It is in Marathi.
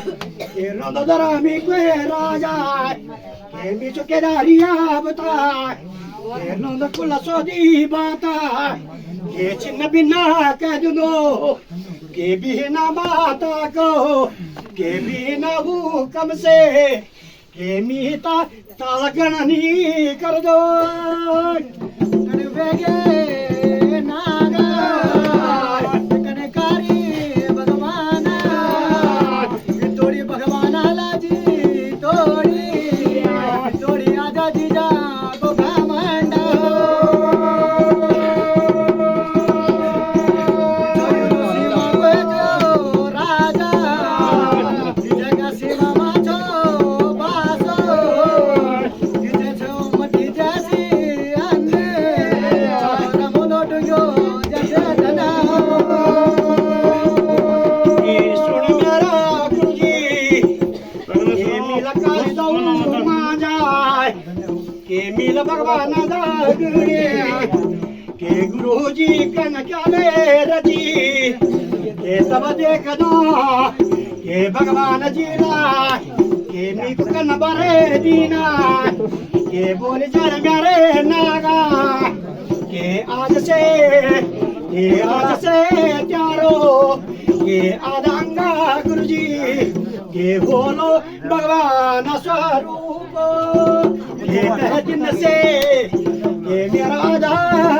के रोदरा मी कोई राजा के मी चुके दारिया बता के नंद कुला सोदी बाता के चिन्ह बिना कह दो के बिना बाता को के बिना हुक्म से के मीता तालगणनी कर दो वेगे के मिल भगवान दागड़े के गुरुजी कन क्याले रजी के सब देख दो के भगवान जी ला के मी कन बरे दीना के बोल जर मेरे नागा के आज से त्यारो के आदंगा गुरुजी के बोलो भगवान स्वरूप ये दिन से ये मेरा आधार